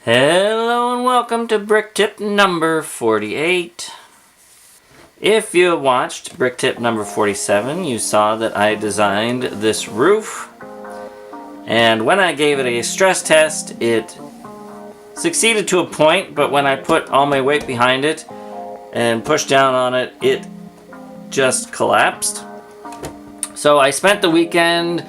Hello and welcome to brick tip number 48. If you watched brick tip number 47, you saw that I designed this roof. And when I gave it a stress test, it succeeded to a point, but when I put all my weight behind it and pushed down on it, it just collapsed. So I spent the weekend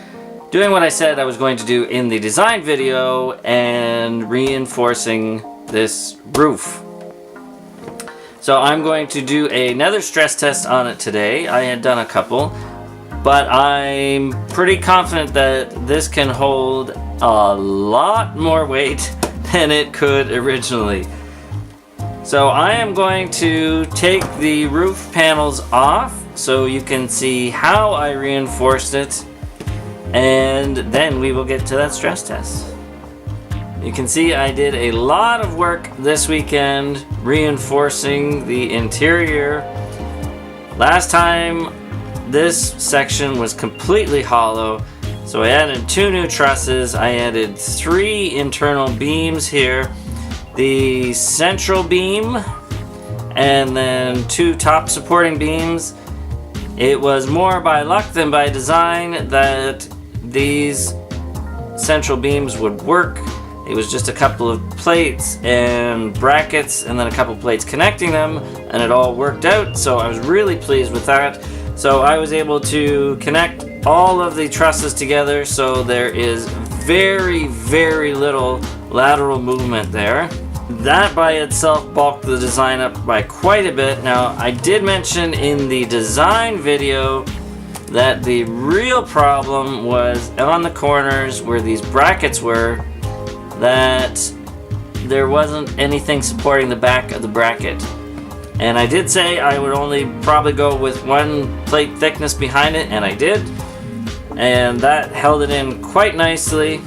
doing what I said I was going to do in the design video and reinforcing this roof. So I'm going to do another stress test on it today. I had done a couple, but I'm pretty confident that this can hold a lot more weight than it could originally. So I am going to take the roof panels off so you can see how I reinforced it, and then we will get to that stress test. You can see I did a lot of work this weekend reinforcing the interior. Last time this section was completely hollow, so I added 2 new trusses. I added 3 internal beams here, the central beam and then 2 top supporting beams. It was more by luck than by design that these central beams would work. It was just a couple of plates and brackets and then a couple plates connecting them, and it all worked out, so I was really pleased with that. So I was able to connect all of the trusses together, so there is very, very little lateral movement there. That by itself bulked the design up by quite a bit. Now, I did mention in the design video that the real problem was on the corners where these brackets were, that there wasn't anything supporting the back of the bracket. And I did say I would only probably go with 1 plate thickness behind it, and I did. And that held it in quite nicely.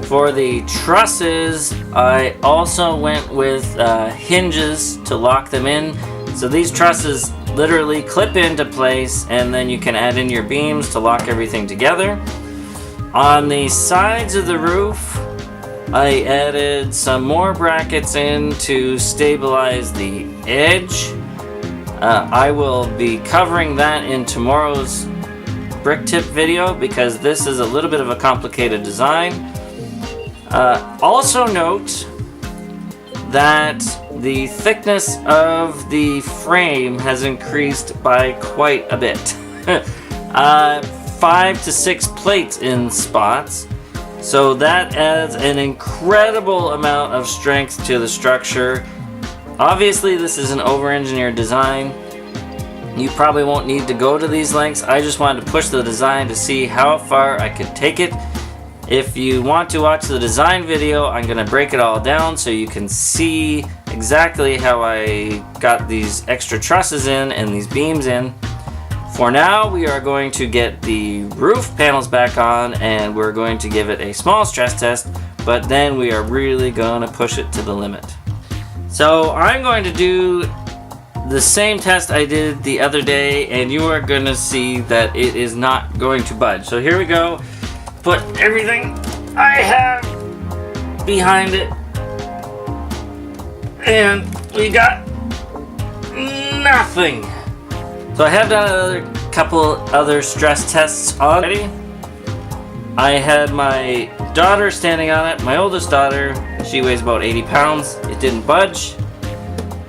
For the trusses, I also went with hinges to lock them in. So these trusses literally clip into place, and then you can add in your beams to lock everything together. On the sides of the roof, I added some more brackets in to stabilize the edge. I will be covering that in tomorrow's brick tip video because this is a little bit of a complicated design. Also note that the thickness of the frame has increased by quite a bit. 5 to 6 plates in spots. So that adds an incredible amount of strength to the structure. Obviously this is an over-engineered design. You probably won't need to go to these lengths. I just wanted to push the design to see how far I could take it. If you want to watch the design video, I'm going to break it all down so you can see exactly how I got these extra trusses in and these beams in. For now, we are going to get the roof panels back on and we're going to give it a small stress test, but then we are really going to push it to the limit. So I'm going to do the same test I did the other day, and you are going to see that it is not going to budge. So here we go. Put everything I have behind it, and we got nothing. So I have done a couple other stress tests already. I had my daughter standing on it, my oldest daughter. She weighs about 80 pounds. It didn't budge.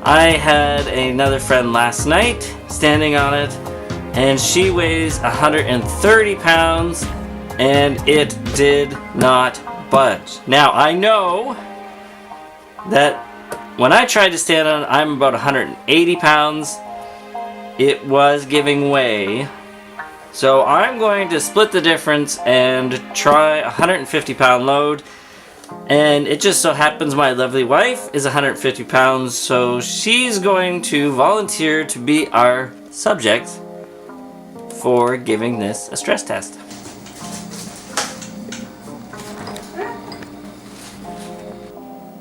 I had another friend last night standing on it, and she weighs 130 pounds. And it did not budge. Now, I know that when I tried to stand on it, I'm about 180 pounds. It was giving way. So I'm going to split the difference and try a 150 pound load. And it just so happens my lovely wife is 150 pounds, so she's going to volunteer to be our subject for giving this a stress test.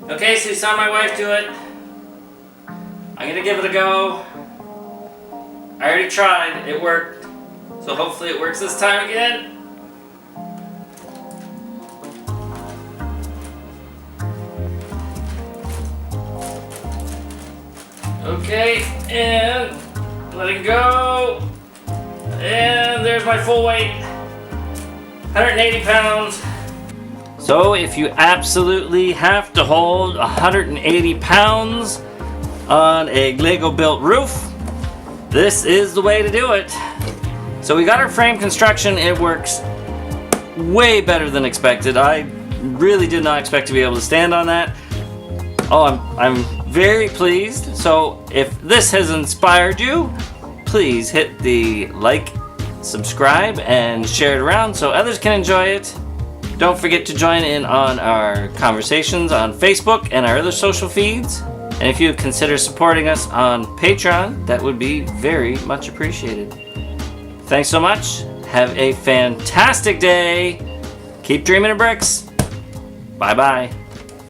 Okay, so you saw my wife do it. I'm gonna give it a go. I already tried, it worked. So hopefully it works this time again. Okay, and letting go. And there's my full weight. 180 pounds. So if you absolutely have to hold 180 pounds on a Lego built roof, this is the way to do it. So we got our frame construction. It works way better than expected. I really did not expect to be able to stand on that. Oh, I'm very pleased. So if this has inspired you, please hit the like, subscribe, and share it around so others can enjoy it. Don't forget to join in on our conversations on Facebook and our other social feeds. And if you consider supporting us on Patreon, that would be very much appreciated. Thanks so much. Have a fantastic day. Keep dreaming of bricks. Bye-bye.